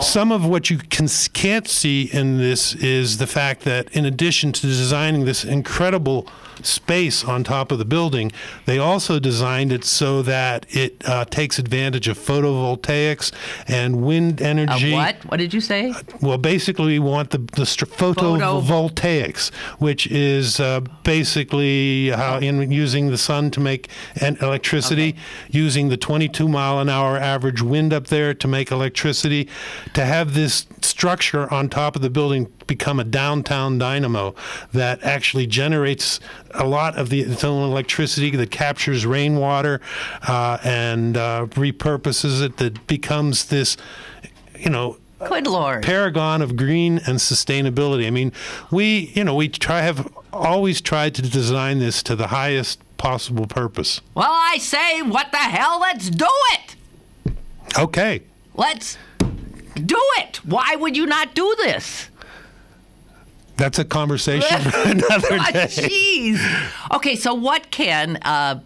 Some of what you can't see in this is the fact that in addition to designing this incredible space on top of the building, they also designed it so that it takes advantage of photovoltaics and wind energy. What? What did you say? Well, basically, we want the photovoltaics, which is basically how using the sun to make electricity, using the 22-mile-an-hour average wind up there to make electricity, to have this structure on top of the building become a downtown dynamo that actually generates a lot of its own electricity, that captures rainwater and repurposes it, that becomes this, good Lord, paragon of green and sustainability. I mean, we have always tried to design this to the highest possible purpose. Well, I say, what the hell? Let's do it. Okay. Let's do it. Why would you not do this? That's a conversation for another day. Jeez. Okay, so what can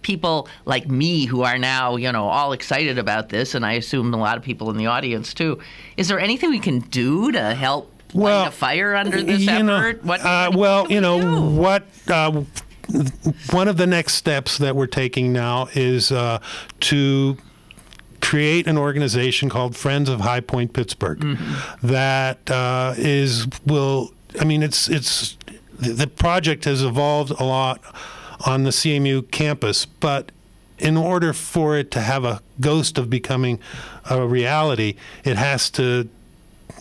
people like me who are now, all excited about this, and I assume a lot of people in the audience too, is there anything we can do to help light a fire under this effort? One of the next steps that we're taking now is to create an organization called Friends of High Point Pittsburgh that the project has evolved a lot on the CMU campus, but in order for it to have a ghost of becoming a reality, it has to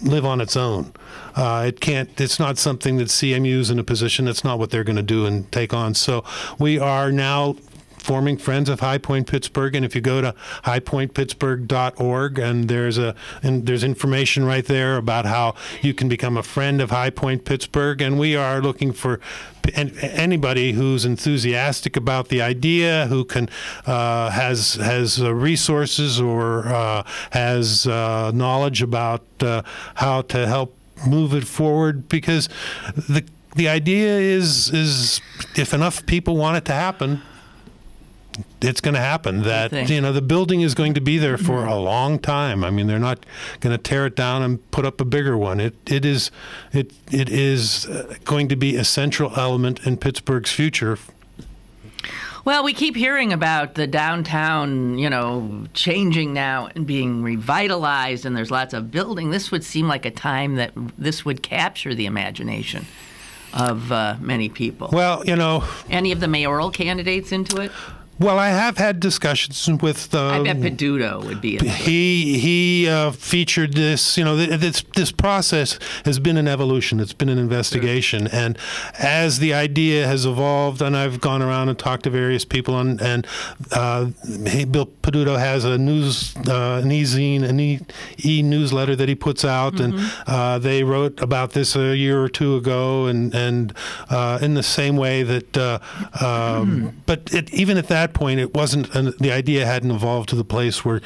live on its own. It's not something that CMU's in a position, that's not what they're going to do and take on. So we are now forming Friends of High Point Pittsburgh, and if you go to highpointpittsburgh.org, and there's information right there about how you can become a friend of High Point Pittsburgh, and we are looking for anybody who's enthusiastic about the idea, who can has resources or has knowledge about how to help move it forward, because the idea is if enough people want it to happen, it's going to happen. That the building is going to be there for a long time. I mean, they're not going to tear it down and put up a bigger one. It is going to be a central element in Pittsburgh's future. Well, we keep hearing about the downtown, changing now and being revitalized, and there's lots of building. This would seem like a time that this would capture the imagination of many people. Well, any of the mayoral candidates into it? Well, I have had discussions with. I bet Peduto would be. He featured this. This process has been an evolution. It's been an investigation, and as the idea has evolved, and I've gone around and talked to various people, and Bill Peduto has a e-newsletter that he puts out, and they wrote about this a year or two ago, and in the same way that, but even at that point, it wasn't. The idea hadn't evolved to the place where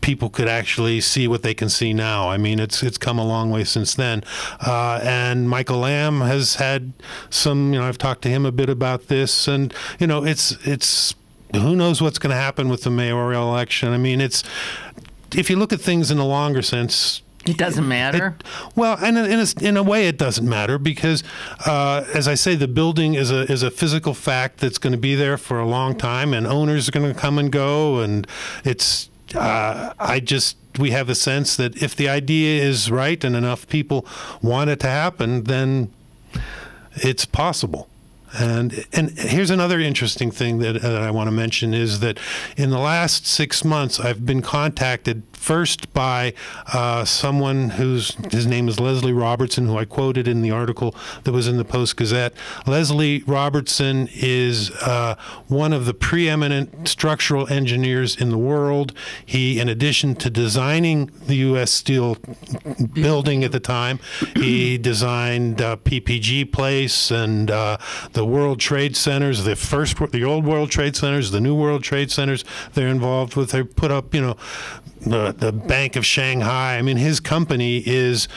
people could actually see what they can see now. I mean, it's come a long way since then. And Michael Lamb has had some. I've talked to him a bit about this, and it's who knows what's going to happen with the mayoral election. I mean, if you look at things in a longer sense. It doesn't matter. In a way, it doesn't matter because, as I say, the building is a physical fact that's going to be there for a long time, and owners are going to come and go, and it's. We have a sense that if the idea is right and enough people want it to happen, then it's possible. And here's another interesting thing that I want to mention is that in the last 6 months, I've been contacted first by someone his name is Leslie Robertson, who I quoted in the article that was in the Post-Gazette. Leslie Robertson is one of the preeminent structural engineers in the world. He, in addition to designing the U.S. Steel building at the time, he designed PPG Place and the World Trade Centers, the old World Trade Centers, the new World Trade Centers they're involved with. They put up, the Bank of Shanghai. I mean, his company is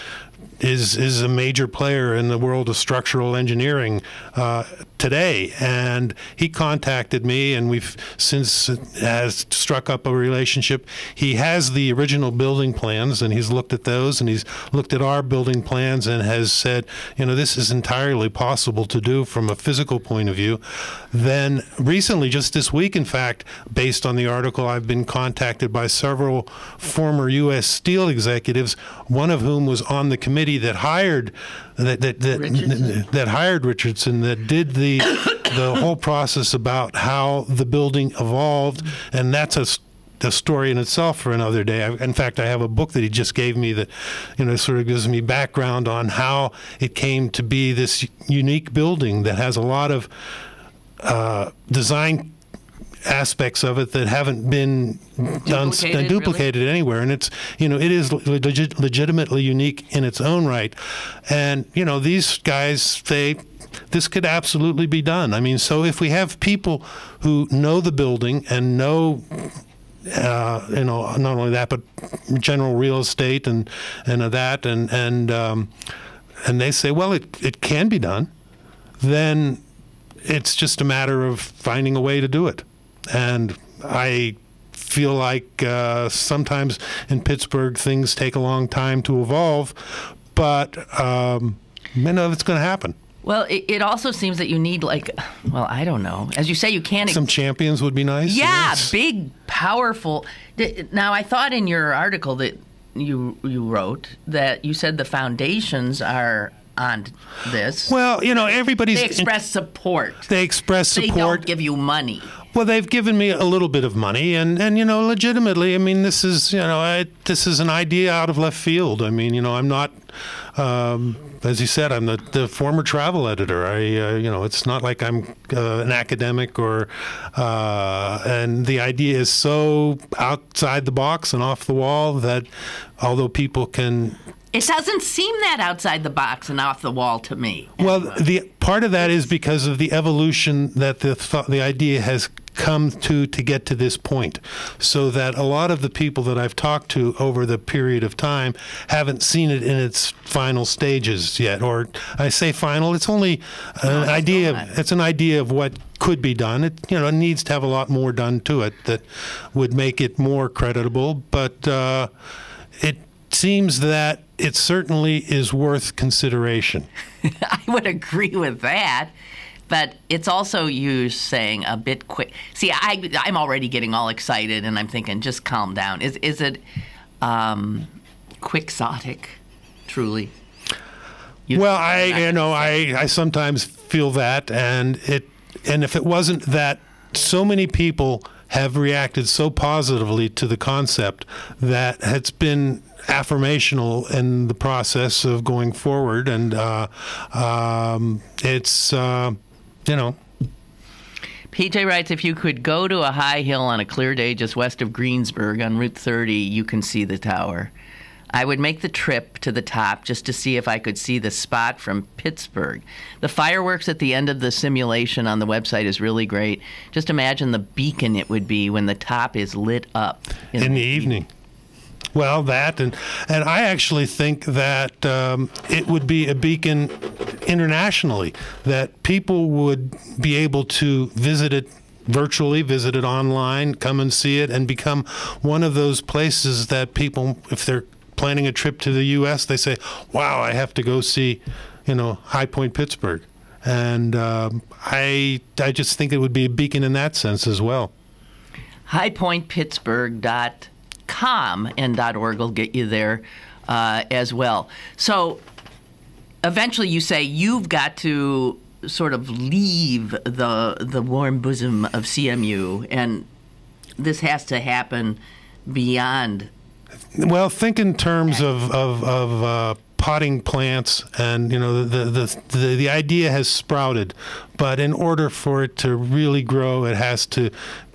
a major player in the world of structural engineering today. And he contacted me, and we've since has struck up a relationship. He has the original building plans, and he's looked at those, and he's looked at our building plans and has said, this is entirely possible to do from a physical point of view. Then recently, just this week, in fact, based on the article, I've been contacted by several former U.S. Steel executives, one of whom was on the committee that hired Richardson, that did the whole process about how the building evolved, and that's a story in itself for another day. In fact, I have a book that he just gave me that sort of gives me background on how it came to be this unique building that has a lot of design aspects of it that haven't been duplicated anywhere, and it's it is legitimately unique in its own right. And these guys say this could absolutely be done. I mean, so if we have people who know the building and know not only that, but general real estate and that, and they say, well, it can be done, then it's just a matter of finding a way to do it. And I feel like sometimes in Pittsburgh things take a long time to evolve, but it's going to happen. Well, it also seems that you need I don't know. As you say, you can't... Some champions would be nice. Yeah, big, powerful... Now, I thought in your article that you wrote that you said the foundations are on this. Well, everybody's... They express support. They don't give you money. Well, they've given me a little bit of money, and legitimately, I mean, this is an idea out of left field. I mean, I'm not, as you said, I'm the former travel editor. It's not like I'm an academic and the idea is so outside the box and off the wall that although people can... It doesn't seem that outside the box and off the wall to me. Well, the part of that is because of the evolution that the idea has come to get to this point, so that a lot of the people that I've talked to over the period of time haven't seen it in its final stages yet. Or I say final, it's only an idea. It's an idea of what could be done. It needs to have a lot more done to it that would make it more creditable. But it seems that it certainly is worth consideration. I would agree with that. But it's also you saying a bit quick. See, I'm already getting all excited, and I'm thinking, just calm down. Is it quixotic, truly? I sometimes feel that, and if it wasn't that so many people have reacted so positively to the concept that it's been affirmational in the process of going forward, and it's. PJ writes, if you could go to a high hill on a clear day just west of Greensburg on Route 30, you can see the tower. I would make the trip to the top just to see if I could see the spot from Pittsburgh. The fireworks at the end of the simulation on the website is really great. Just imagine the beacon it would be when the top is lit up in the evening. Well, that, and I actually think that it would be a beacon internationally, that people would be able to visit it virtually, visit it online, come and see it, and become one of those places that people, if they're planning a trip to the U.S., they say, wow, I have to go see, High Point, Pittsburgh. And I just think it would be a beacon in that sense as well. highpointpittsburgh.com and .org will get you there as well. So eventually you say you've got to sort of leave the warm bosom of CMU, and this has to happen beyond Well, think in terms of potting plants, and the idea has sprouted, but in order for it to really grow, it has to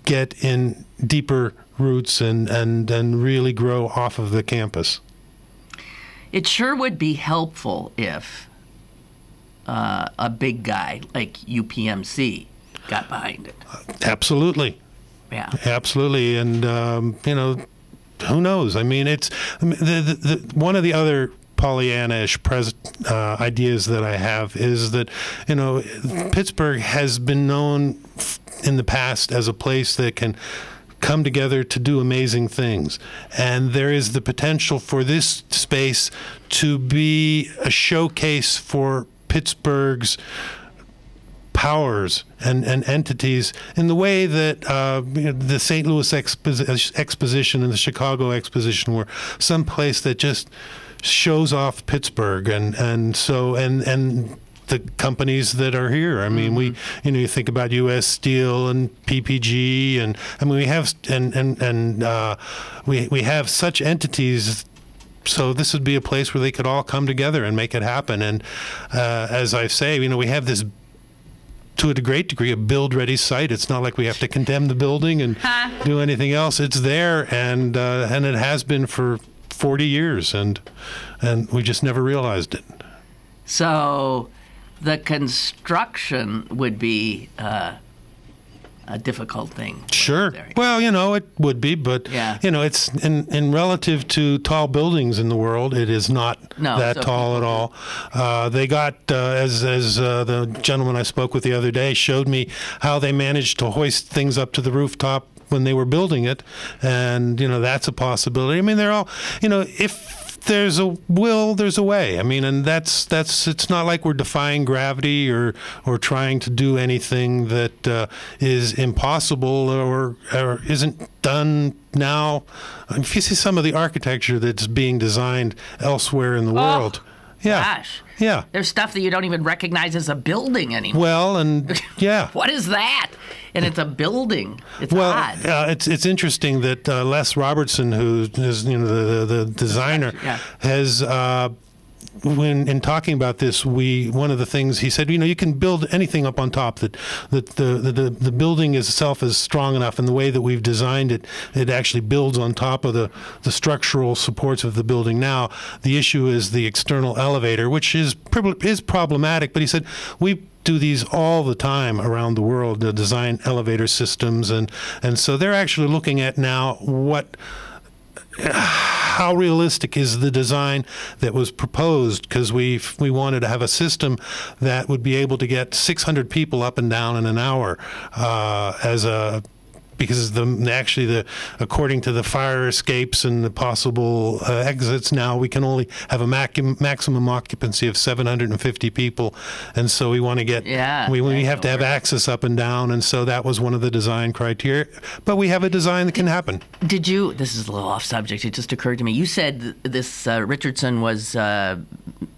get in deeper roots and really grow off of the campus. It sure would be helpful if a big guy like UPMC got behind it. Absolutely. Yeah. Absolutely. And, who knows? I mean, it's one of the other Pollyanna-ish ideas that I have is that, Pittsburgh has been known in the past as a place that can come together to do amazing things. And there is the potential for this space to be a showcase for Pittsburgh's powers and entities in the way that the St. Louis Exposition and the Chicago Exposition were someplace that just shows off Pittsburgh and the companies that are here. I mean, you think about U.S. Steel and PPG, and I mean we have such entities. So this would be a place where they could all come together and make it happen. And as I say, we have this, to a great degree, a build-ready site. It's not like we have to condemn the building and do anything else. It's there, and it has been for 40 years, and we just never realized it. So the construction would be a difficult thing. Sure. Well, it would be, but it's in relative to tall buildings in the world, it is not that tall at all. They got, as the gentleman I spoke with the other day showed me, how they managed to hoist things up to the rooftop when they were building it, and that's a possibility. I mean, they're all, if there's a will, there's a way. I mean, and that's it's not like we're defying gravity or trying to do anything that is impossible or isn't done now. If you see some of the architecture that's being designed elsewhere in the world. Yeah. Gosh. Yeah. There's stuff that you don't even recognize as a building anymore. Well, and yeah. What is that? And it's a building. It's odd. It's interesting that Les Robertson, who is the designer, has when in talking about this, one of the things he said, you can build anything up on top. That the building itself is strong enough, and the way that we've designed it, it actually builds on top of the structural supports of the building. Now, the issue is the external elevator, which is problematic. But he said we do these all the time around the world, to design elevator systems, and so they're actually looking at now how realistic is the design that was proposed, because we wanted to have a system that would be able to get 600 people up and down in an hour because according to the fire escapes and the possible exits, now we can only have a maximum occupancy of 750 people, and so we want to get we have to have access up and down, and so that was one of the design criteria. But we have a design that can happen. Did you? This is a little off subject. It just occurred to me. You said this Richardson was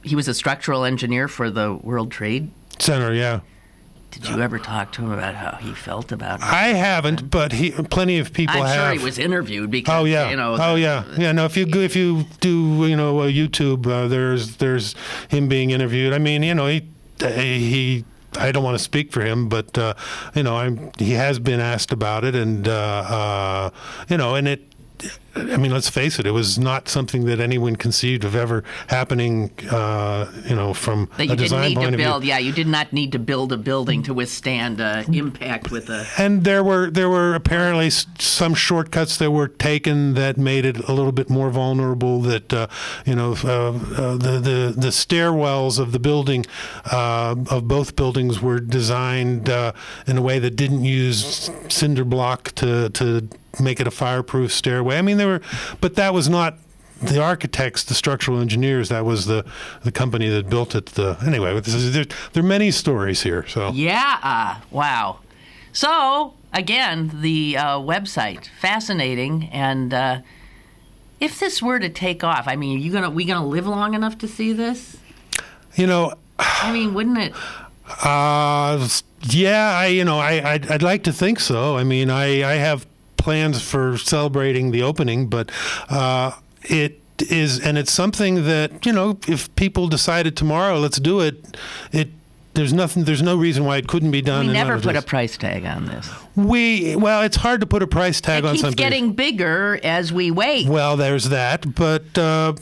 he was a structural engineer for the World Trade Center. Yeah. Did you ever talk to him about how he felt about it? I haven't, but plenty of people have. I'm sure he was interviewed because. Oh yeah. No, if you do YouTube, there's him being interviewed. I mean, he. I don't want to speak for him, but he has been asked about it, and and it. I mean, let's face it, it was not something that anyone conceived of ever happening, from a design point of view. Yeah, you did not need to build a building to withstand impact with a... And there were apparently some shortcuts that were taken that made it a little bit more vulnerable, that, the stairwells of the building, of both buildings, were designed in a way that didn't use cinder block to make it a fireproof stairway. I mean, but that was not the architects, the structural engineers. That was the company that built it. Anyway, there are many stories here. So wow. So again, the website, fascinating, and if this were to take off, I mean, we gonna live long enough to see this? I mean, wouldn't it? Yeah, I'd like to think so. I mean, I have plans for celebrating the opening, but it is, and it's something that, if people decided tomorrow, let's do it, there's no reason why it couldn't be done. We never put a price tag on this. Well, it's hard to put a price tag on something. It keeps getting bigger as we wait. Well, there's that, but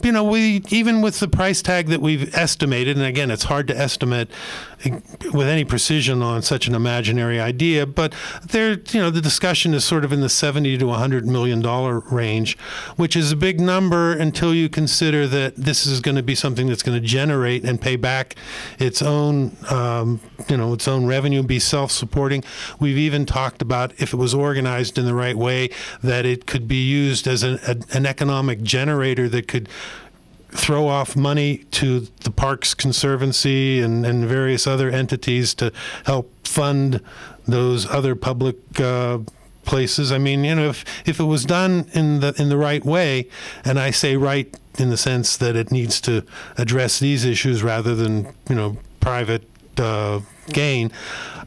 we, even with the price tag that we've estimated, and again, it's hard to estimate with any precision on such an imaginary idea, but the discussion is sort of in the $70 to $100 million range, which is a big number until you consider that this is going to be something that's going to generate and pay back its own its own revenue, be self-supporting. We've even talked about, if it was organized in the right way, that it could be used as an economic generator that could throw off money to the Parks Conservancy and various other entities to help fund those other public places. I mean, if it was done in the right way, and I say right in the sense that it needs to address these issues rather than private gain,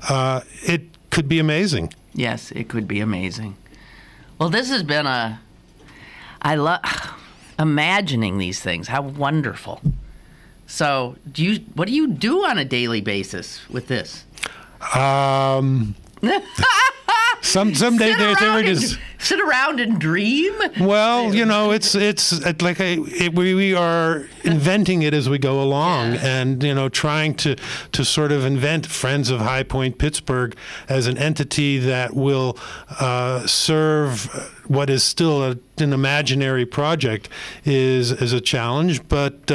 it could be amazing. Yes, it could be amazing. Well, this has been I love imagining these things. How wonderful. So, what do you do on a daily basis with this? Some days they just sit around and dream. Well, it's like we are inventing it as we go along, and trying to sort of invent Friends of High Point Pittsburgh as an entity that will serve what is still an imaginary project is a challenge, but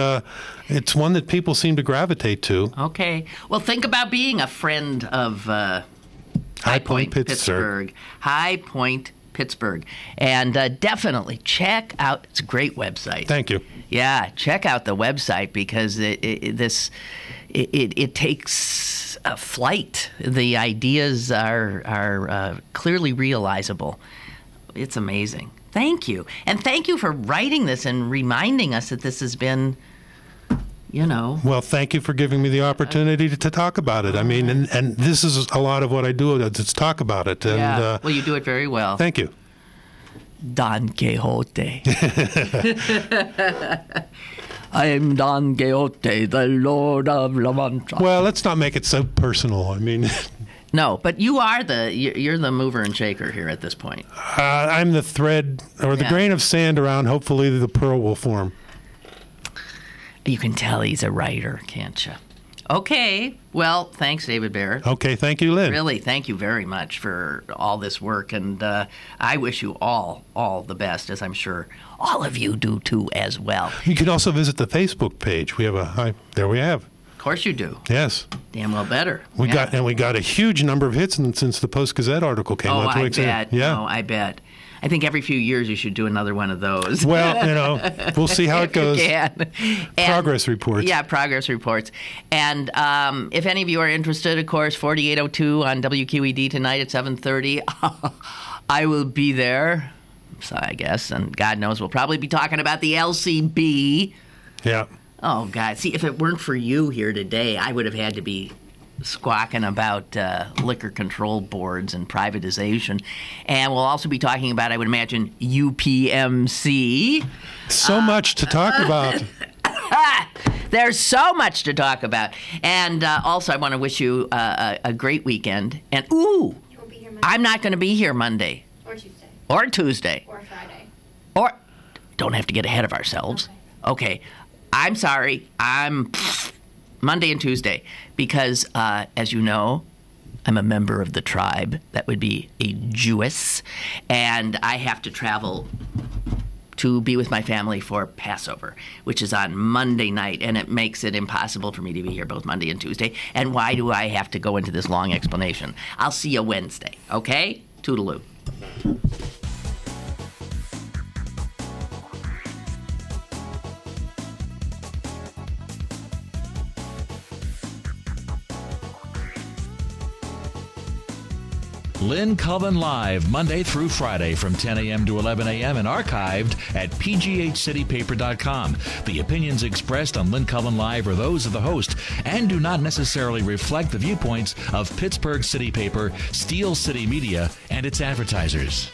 it's one that people seem to gravitate to. Okay, well, think about being a friend of High Point Pittsburgh. High Point Pittsburgh. And definitely check out, it's a great website. Thank you. Yeah, check out the website because it takes a flight. The ideas are clearly realizable. It's amazing. Thank you. And thank you for writing this and reminding us that this has been... Well, thank you for giving me the opportunity to talk about it. I mean, and this is a lot of what I do, is talk about it. And, well, you do it very well. Thank you. Don Quixote. I am Don Quixote, the Lord of La Mancha. Well, let's not make it so personal. I mean... No, but you're the mover and shaker here at this point. I'm the thread, or the grain of sand around, hopefully the pearl will form. You can tell he's a writer, can't you? Okay. Well, thanks, David Barrett. Okay. Thank you, Lynn. Really, thank you very much for all this work. And I wish you all the best, as I'm sure all of you do, too, as well. You can also visit the Facebook page. We have there we have. Of course you do. Yes. Damn well better. We got a huge number of hits since the Post-Gazette article came out. I bet. Yeah. Oh, I bet. I think every few years you should do another one of those. Well, we'll see how it goes. You can. Progress reports. Yeah, progress reports. And if any of you are interested, of course, 4802 on WQED tonight at 7:30. I will be there, so I guess, and God knows we'll probably be talking about the LCB. Yeah. Oh, God. See, if it weren't for you here today, I would have had to be squawking about liquor control boards and privatization. And we'll also be talking about, I would imagine, UPMC. So much to talk about. There's so much to talk about. And also, I want to wish you a great weekend. And, I'm not going to be here Monday. Or Tuesday. Or Tuesday. Or Friday. Or, don't have to get ahead of ourselves. Okay. I'm sorry. I'm... Monday and Tuesday, because, as you know, I'm a member of the tribe. That would be a Jewess, and I have to travel to be with my family for Passover, which is on Monday night, and it makes it impossible for me to be here both Monday and Tuesday. And why do I have to go into this long explanation? I'll see you Wednesday, okay? Toodaloo. Lynn Cullen Live, Monday through Friday from 10 a.m. to 11 a.m. and archived at pghcitypaper.com. The opinions expressed on Lynn Cullen Live are those of the host and do not necessarily reflect the viewpoints of Pittsburgh City Paper, Steel City Media, and its advertisers.